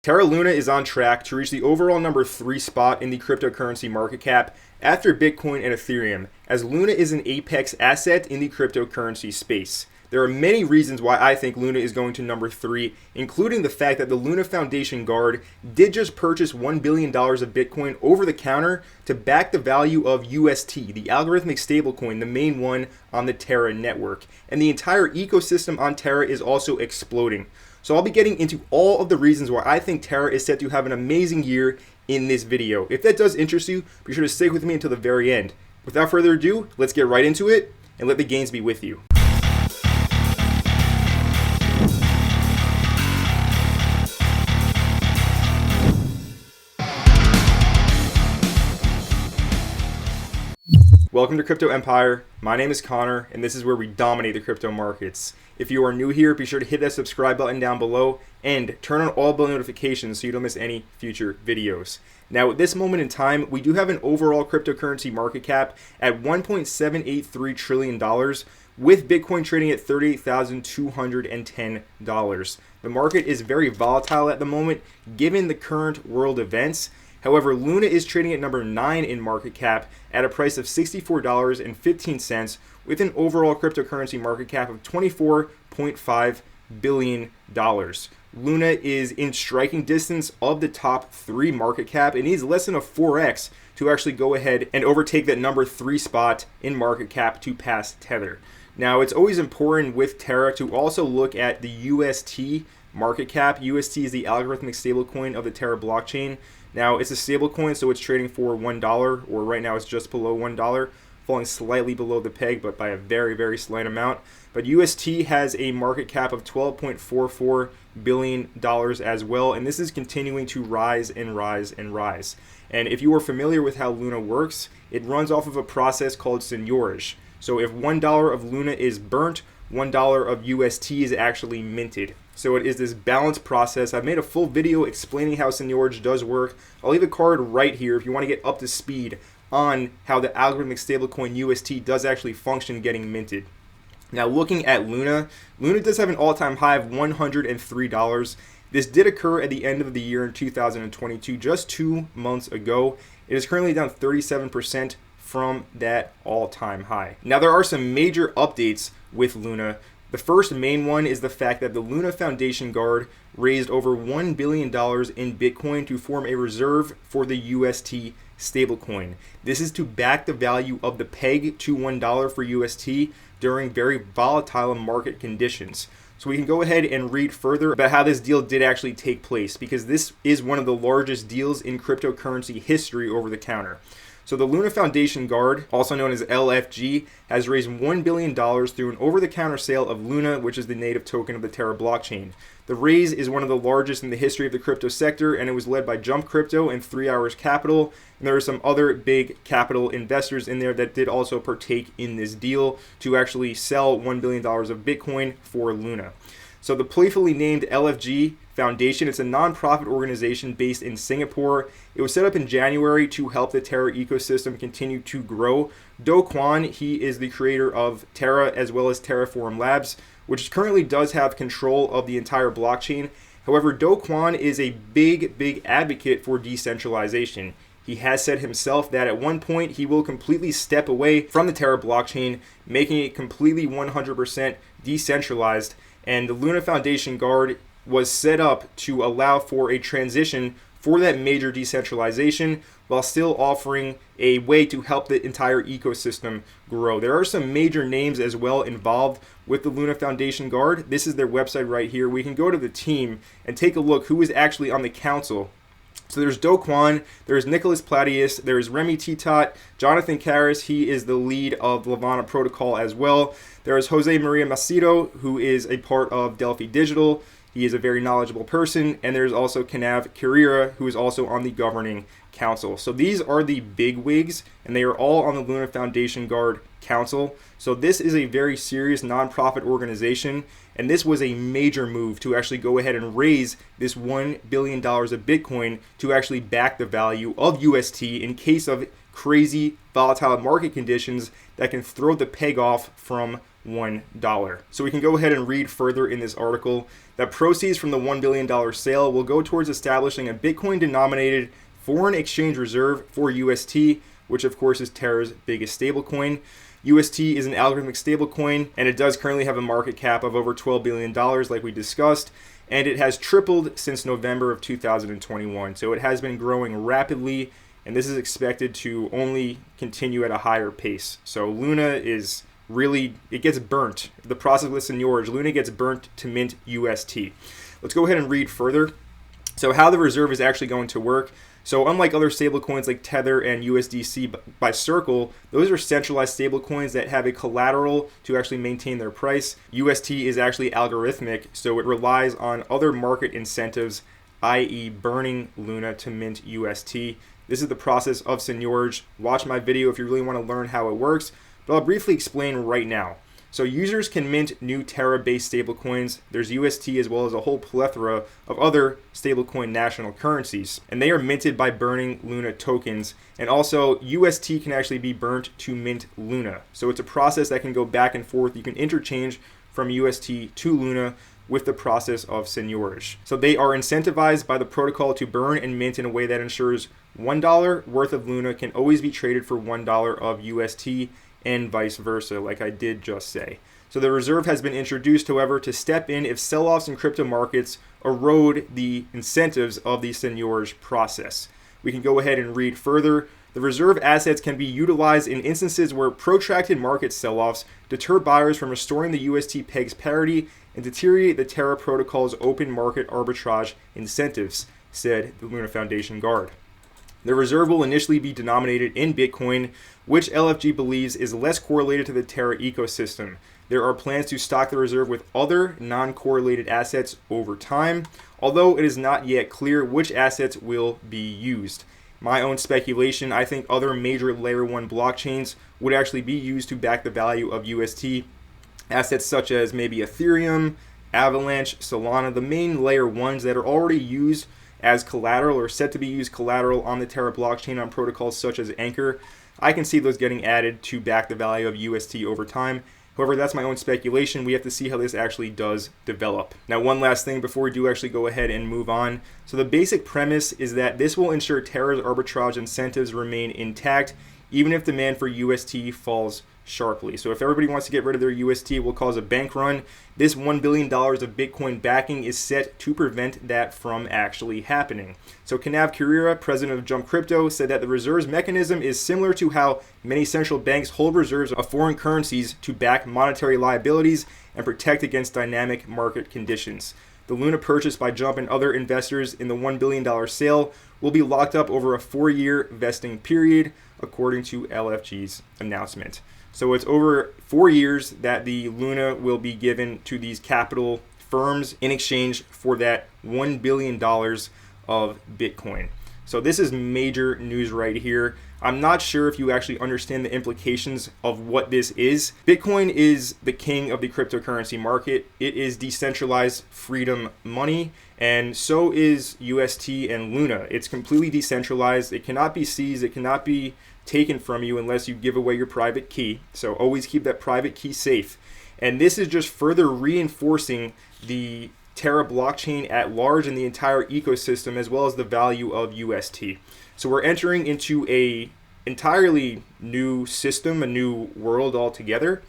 Terra Luna is on track to reach the overall number 3 spot in the cryptocurrency market cap after Bitcoin and Ethereum, as Luna is an apex asset in the cryptocurrency space. There are many reasons why I think Luna is going to number 3, including the fact that the Luna Foundation Guard did just purchase $1 billion of Bitcoin over the counter to back the value of UST, the algorithmic stablecoin, the main one on the Terra Network. And the entire ecosystem on Terra is also exploding. So I'll be getting into all of the reasons why I think Terra is set to have an amazing year in this video. If that does interest you, be sure to stick with me until the very end. Without further ado, let's get right into it and let the gains be with you. Welcome to Crypto Empire. My name is Connor, and this is where we dominate the crypto markets. If you are new here, be sure to hit that subscribe button down below and turn on all bell notifications so you don't miss any future videos. Now, at this moment in time, we do have an overall cryptocurrency market cap at $1.783 trillion, with Bitcoin trading at $38,210. The market is very volatile at the moment, given the current world events. However, Luna is trading at number 9 in market cap at a price of $64.15 with an overall cryptocurrency market cap of $24.5 billion. Luna is in striking distance of the top 3 market cap. It needs less than a 4x to actually go ahead and overtake that number 3 spot in market cap to pass Tether. Now, it's always important with Terra to also look at the UST market cap. UST is the algorithmic stablecoin of the Terra blockchain. Now, it's a stablecoin, so it's trading for $1, or right now it's just below $1, falling slightly below the peg, but by a very, very slight amount. But UST has a market cap of $12.44 billion as well, and this is continuing to rise and rise and rise. And if you are familiar with how Luna works, it runs off of a process called seigniorage. So if $1 of Luna is burnt, $1 of UST is actually minted. So it is this balanced process. I've made a full video explaining how seigniorage does work. I'll leave a card right here if you want to get up to speed on how the algorithmic stablecoin UST does actually function getting minted. Now, looking at Luna, Luna does have an all-time high of $103. This did occur at the end of the year in 2022, just 2 months ago. It is currently down 37% from that all-time high. Now, there are some major updates with Luna. The first main one is the fact that the Luna Foundation Guard raised over $1 billion in Bitcoin to form a reserve for the UST stablecoin. This is to back the value of the peg to $1 for UST during very volatile market conditions. So we can go ahead and read further about how this deal did actually take place, because this is one of the largest deals in cryptocurrency history over the counter. So the Luna Foundation Guard, also known as LFG, has raised $1 billion through an over-the-counter sale of Luna, which is the native token of the Terra blockchain. The raise is one of the largest in the history of the crypto sector, and it was led by Jump Crypto and 3 Hours Capital. And there are some other big capital investors in there that did also partake in this deal to actually sell $1 billion of Bitcoin for Luna. So the playfully named LFG Foundation, it's a non-profit organization based in Singapore. It was set up in January to help the Terra ecosystem continue to grow. Do Kwon, he is the creator of Terra as well as Terraform Labs, which currently does have control of the entire blockchain. However, Do Kwon is a big advocate for decentralization. He has said himself that at one point he will completely step away from the Terra blockchain, making it completely 100% decentralized. And the Luna Foundation Guard was set up to allow for a transition for that major decentralization while still offering a way to help the entire ecosystem grow. There are some major names as well involved with the Luna Foundation Guard. This is their website right here. We can go to the team and take a look who is actually on the council. So there's Do Kwon, there's Nicholas Platius, there's Remy Titot, Jonathan Karras, he is the lead of Levana protocol as well. There is Jose Maria Macedo, who is a part of Delphi Digital. He is a very knowledgeable person. And there's also Kanav Carrera, who is also on the governing council. So these are the big wigs, and they are all on the Luna Foundation Guard Council. So this is a very serious nonprofit organization, and this was a major move to actually go ahead and raise this $1 billion of Bitcoin to actually back the value of UST in case of crazy volatile market conditions that can throw the peg off from $1. So we can go ahead and read further in this article that proceeds from the $1 billion sale will go towards establishing a Bitcoin-denominated foreign exchange reserve for UST, which of course is Terra's biggest stablecoin. UST is an algorithmic stablecoin, and it does currently have a market cap of over $12 billion, like we discussed, and it has tripled since November of 2021. So it has been growing rapidly, and this is expected to only continue at a higher pace. So Luna is really, it gets burnt. The process with seigniorage, Luna gets burnt to mint UST. Let's go ahead and read further. So how the reserve is actually going to work. So unlike other stablecoins like Tether and USDC by Circle, those are centralized stablecoins that have a collateral to actually maintain their price. UST is actually algorithmic, so it relies on other market incentives, i.e. burning Luna to mint UST. This is the process of seigniorage. Watch my video if you really want to learn how it works, but I'll briefly explain right now. So users can mint new Terra-based stablecoins. There's UST as well as a whole plethora of other stablecoin national currencies. And they are minted by burning Luna tokens. And also UST can actually be burnt to mint Luna. So it's a process that can go back and forth. You can interchange from UST to Luna with the process of seigniorage. So they are incentivized by the protocol to burn and mint in a way that ensures $1 worth of Luna can always be traded for $1 of UST, and vice versa, like I did just say. So the reserve has been introduced, however, to step in if sell-offs in crypto markets erode the incentives of the seigniorage process. We can go ahead and read further. The reserve assets can be utilized in instances where protracted market sell-offs deter buyers from restoring the UST peg's parity and deteriorate the Terra protocol's open market arbitrage incentives, said the Luna Foundation guard. The reserve will initially be denominated in Bitcoin, which LFG believes is less correlated to the Terra ecosystem. There are plans to stock the reserve with other non-correlated assets over time, although it is not yet clear which assets will be used. My own speculation, I think other major layer 1 blockchains would actually be used to back the value of UST. Assets such as maybe Ethereum, Avalanche, Solana, the main layer 1s that are already used as collateral or set to be used collateral on the Terra blockchain on protocols such as Anchor. I can see those getting added to back the value of UST over time. However, that's my own speculation. We have to see how this actually does develop. Now, one last thing before we do actually go ahead and move on. So the basic premise is that this will ensure Terra's arbitrage incentives remain intact, even if demand for UST falls sharply. So if everybody wants to get rid of their UST, it will cause a bank run. This $1 billion of Bitcoin backing is set to prevent that from actually happening. So Kanav Kurira, president of Jump Crypto, said that the reserves mechanism is similar to how many central banks hold reserves of foreign currencies to back monetary liabilities and protect against dynamic market conditions. The Luna purchase by Jump and other investors in the $1 billion sale will be locked up over a 4-year vesting period, according to LFG's announcement. So it's over 4 years that the Luna will be given to these capital firms in exchange for that $1 billion of Bitcoin. So this is major news right here. I'm not sure if you actually understand the implications of what this is. Bitcoin is the king of the cryptocurrency market. It is decentralized freedom money, and so is UST and Luna. It's completely decentralized. It cannot be seized. It cannot be taken from you unless you give away your private key. So always keep that private key safe. And this is just further reinforcing the Terra blockchain at large and the entire ecosystem, as well as the value of UST. So we're entering into a entirely new system, a new world altogether.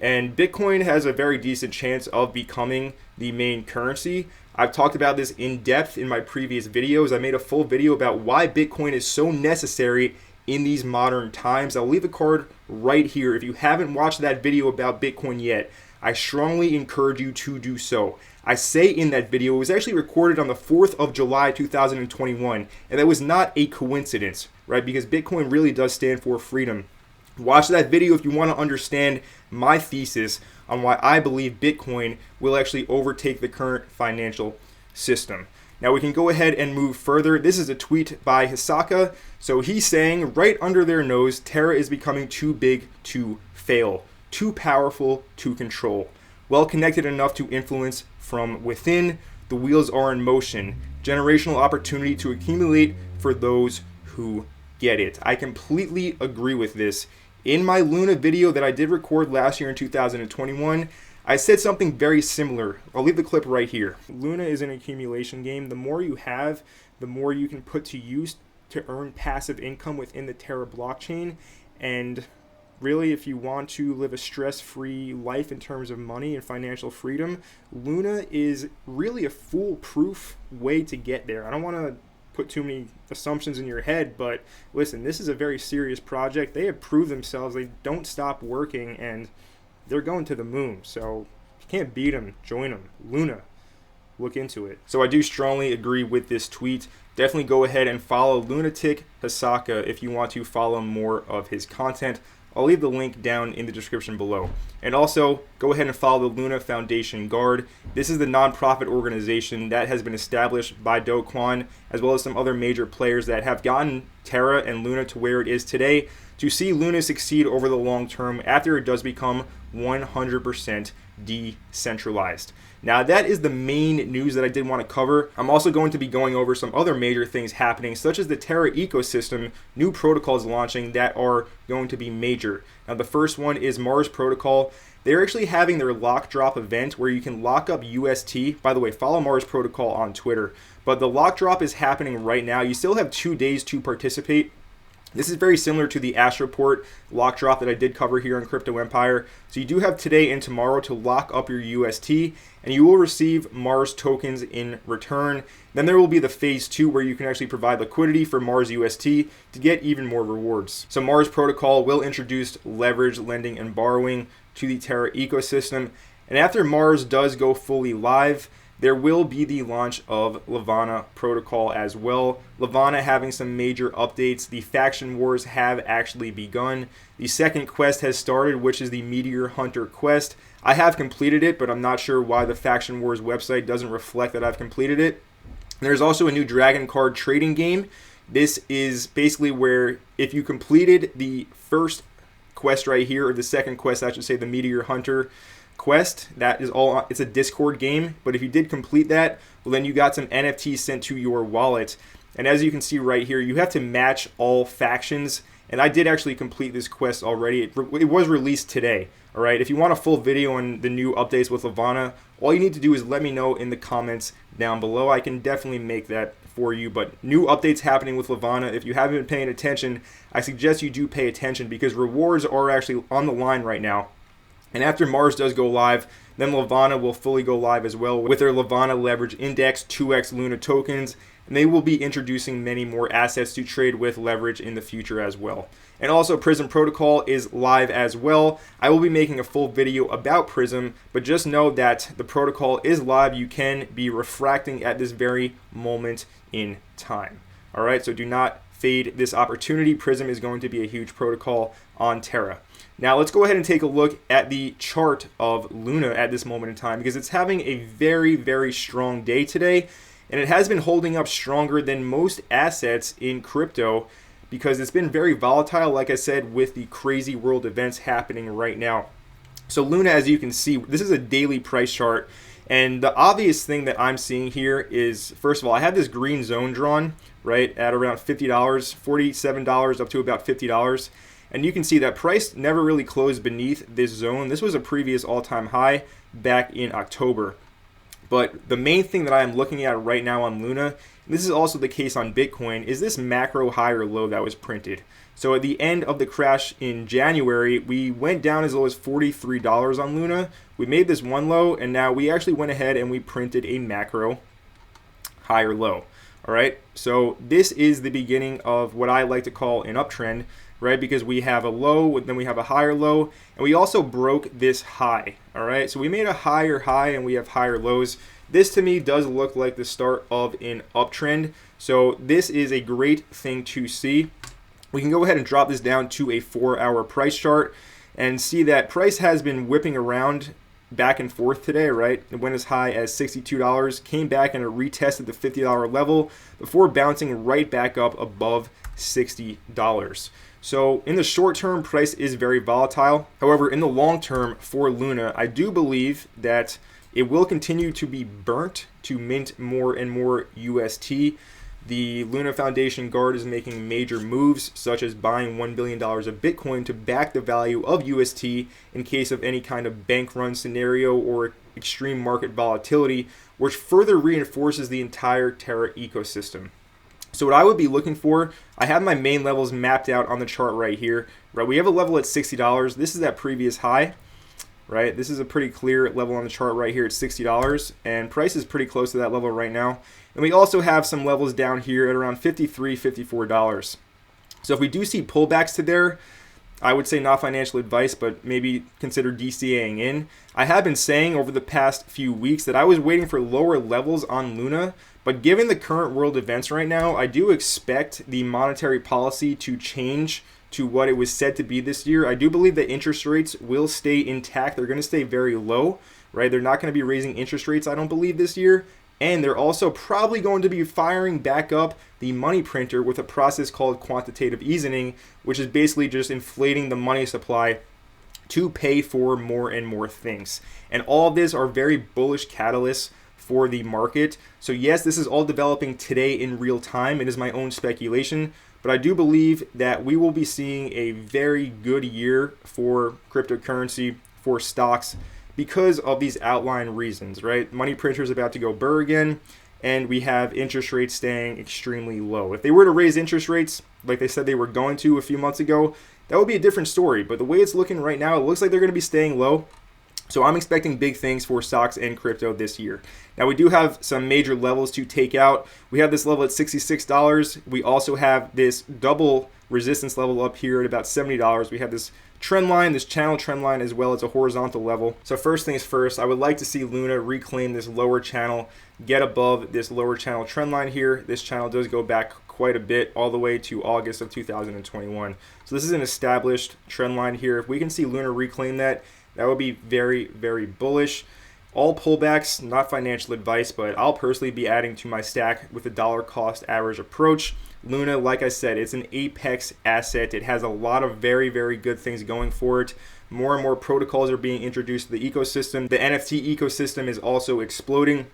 And Bitcoin has a very decent chance of becoming the main currency. I've talked about this in depth in my previous videos. I made a full video about why Bitcoin is so necessary in these modern times. I'll leave a card right here. If you haven't watched that video about Bitcoin yet, I strongly encourage you to do so. I say in that video, it was actually recorded on the 4th of July, 2021, and that was not a coincidence, right? Because Bitcoin really does stand for freedom. Watch that video if you want to understand my thesis on why I believe Bitcoin will actually overtake the current financial system. Now we can go ahead and move further. This is a tweet by Hisaka. So he's saying right under their nose, Terra is becoming too big to fail, too powerful to control, well connected enough to influence from within. The wheels are in motion. Generational opportunity to accumulate for those who get it. I completely agree with this In my Luna video that I did record last year in 2021, I said something very similar. I'll leave the clip right here. Luna is an accumulation game. The more you have, the more you can put to use to earn passive income within the Terra blockchain. And really, if you want to live a stress-free life in terms of money and financial freedom, Luna is really a foolproof way to get there. I don't want to put too many assumptions in your head, but listen, this is a very serious project. They have proved themselves. They don't stop working, and they're going to the moon. So if you can't beat them, join them. Luna, look into it. So I do strongly agree with this tweet. Definitely go ahead and follow Lunatic Hasaka if you want to follow more of his content. I'll leave the link down in the description below. And also, go ahead and follow the Luna Foundation Guard. This is the nonprofit organization that has been established by Do Kwon, as well as some other major players that have gotten Terra and Luna to where it is today, to see Luna succeed over the long term after it does become 100% decentralized. Now, that is the main news that I did want to cover. I'm also going to be going over some other major things happening, such as the Terra Ecosystem, new protocols launching that are going to be major. Now, the first one is Mars Protocol. They're actually having their Lockdrop event where you can lock up UST. By the way, follow Mars Protocol on Twitter. But the Lockdrop is happening right now. You still have 2 days to participate. This is very similar to the Astroport lock drop that I did cover here on Crypto Empire. So you do have today and tomorrow to lock up your UST, and you will receive Mars tokens in return. Then there will be the phase 2 where you can actually provide liquidity for Mars UST to get even more rewards. So Mars Protocol will introduce leverage, lending, and borrowing to the Terra ecosystem. And after Mars does go fully live, there will be the launch of Levana protocol as well. Levana having some major updates. The faction wars have actually begun. The second quest has started, which is the Meteor Hunter quest. I have completed it, but I'm not sure why the faction wars website doesn't reflect that I've completed it. There's also a new dragon card trading game. This is basically where if you completed the first quest right here, or the second quest, I should say, the Meteor Hunter quest, that is all, it's a Discord game, but if you did complete that, well, then you got some NFTs sent to your wallet. And as you can see right here, you have to match all factions, and I did actually complete this quest already. It was released today. All right, if you want a full video on the new updates with Levana, all you need to do is let me know in the comments down below. I can definitely make that for you. But new updates happening with Levana. If you haven't been paying attention, I suggest you do pay attention, because rewards are actually on the line right now. And after Mars does go live, then Levana will fully go live as well with their Levana Leverage Index 2x Luna tokens. And they will be introducing many more assets to trade with leverage in the future as well. And also, Pirsm Protocol is live as well. I will be making a full video about Pirsm, but just know that the protocol is live. You can be refracting at this very moment in time. All right, so do not fade this opportunity. Pirsm is going to be a huge protocol on Terra. Now let's go ahead and take a look at the chart of Luna at this moment in time, because it's having a very, very strong day today, and it has been holding up stronger than most assets in crypto because it's been very volatile, like I said, with the crazy world events happening right now. So Luna, as you can see, this is a daily price chart, and the obvious thing that I'm seeing here is, first of all, I have this green zone drawn, right, at around $50, $47 up to about $50. And you can see that price never really closed beneath this zone. This was a previous all-time high back in October. But the main thing that I am looking at right now on Luna, and this is also the case on Bitcoin, is this macro high or low that was printed. So at the end of the crash in January, we went down as low as $43 on Luna. We made this one low, and now we actually went ahead and we printed a macro high or low. All right, so this is the beginning of what I like to call an uptrend, right? Because we have a low, then we have a higher low, and we also broke this high. All right, so we made a higher high and we have higher lows. This to me does look like the start of an uptrend. So this is a great thing to see. We can go ahead and drop this down to a 4-hour price chart and see that price has been whipping around back and forth today, right? It went as high as $62, came back and it retested the $50 level before bouncing right back up above $60. So in the short term, price is very volatile. However, in the long term for Luna, I do believe that it will continue to be burnt to mint more and more UST. The Luna Foundation Guard is making major moves, such as buying $1 billion of Bitcoin to back the value of UST in case of any kind of bank run scenario or extreme market volatility, which further reinforces the entire Terra ecosystem. So what I would be looking for, I have my main levels mapped out on the chart right here. Right, we have a level at $60. This is that previous high. Right, this is a pretty clear level on the chart right here at $60, and price is pretty close to that level right now. And we also have some levels down here at around $53, $54. So if we do see pullbacks to there, I would say not financial advice, but maybe consider DCAing in. I have been saying over the past few weeks that I was waiting for lower levels on Luna, but given the current world events right now, I do expect the monetary policy to change to what it was said to be this year. I do believe that interest rates will stay intact. They're going to stay very low, right? They're not going to be raising interest rates, I don't believe, this year. And they're also probably going to be firing back up the money printer with a process called quantitative easing, which is basically just inflating the money supply to pay for more and more things. And all of this are very bullish catalysts for the market. So yes, this is all developing today in real time. It is my own speculation, but I do believe that we will be seeing a very good year for cryptocurrency, for stocks, because of these outlined reasons, right? Money printer is about to go burr again, and we have interest rates staying extremely low. If they were to raise interest rates, like they said they were going to a few months ago, that would be a different story. But the way it's looking right now, it looks like they're going to be staying low. So I'm expecting big things for stocks and crypto this year. Now we do have some major levels to take out. We have this level at $66. We also have this double resistance level up here at about $70. We have this trend line, this channel trend line, as well as a horizontal level. So first things first, I would like to see Luna reclaim this lower channel, get above this lower channel trend line here. This channel does go back quite a bit, all the way to August of 2021. So this is an established trend line here. If we can see Luna reclaim that, that would be very, very bullish. All pullbacks, not financial advice, but I'll personally be adding to my stack with a dollar cost average approach. Luna, like I said, it's an apex asset. It has a lot of very, very good things going for it. More and more protocols are being introduced to the ecosystem. The NFT ecosystem is also exploding.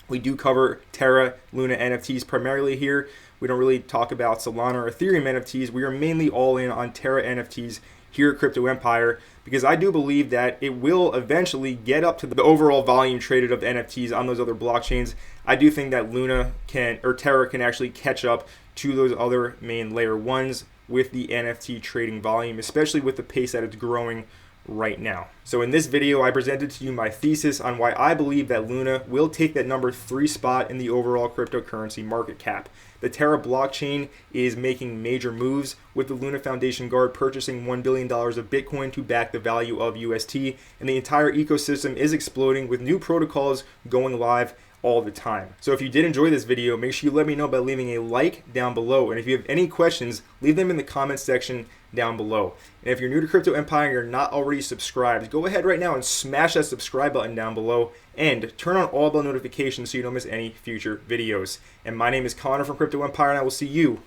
We do cover Terra Luna NFTs primarily here. We don't really talk about Solana or Ethereum NFTs. We are mainly all in on Terra NFTs here at Crypto Empire, because I do believe that it will eventually get up to the overall volume traded of NFTs on those other blockchains. I do think that Luna can, or Terra can actually catch up to those other main layer ones with the NFT trading volume, especially with the pace that it's growing right now. So in this video, I presented to you my thesis on why I believe that Luna will take that number 3 spot in the overall cryptocurrency market cap. The Terra blockchain is making major moves, with the Luna Foundation Guard purchasing $1 billion of Bitcoin to back the value of UST, and the entire ecosystem is exploding with new protocols going live all the time. So if you did enjoy this video, make sure you let me know by leaving a like down below. And if you have any questions, leave them in the comments section down below. And if you're new to Crypto Empire and you're not already subscribed, go ahead right now and smash that subscribe button down below and turn on all bell notifications so you don't miss any future videos. And my name is Connor from Crypto Empire, and I will see you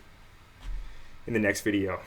in the next video.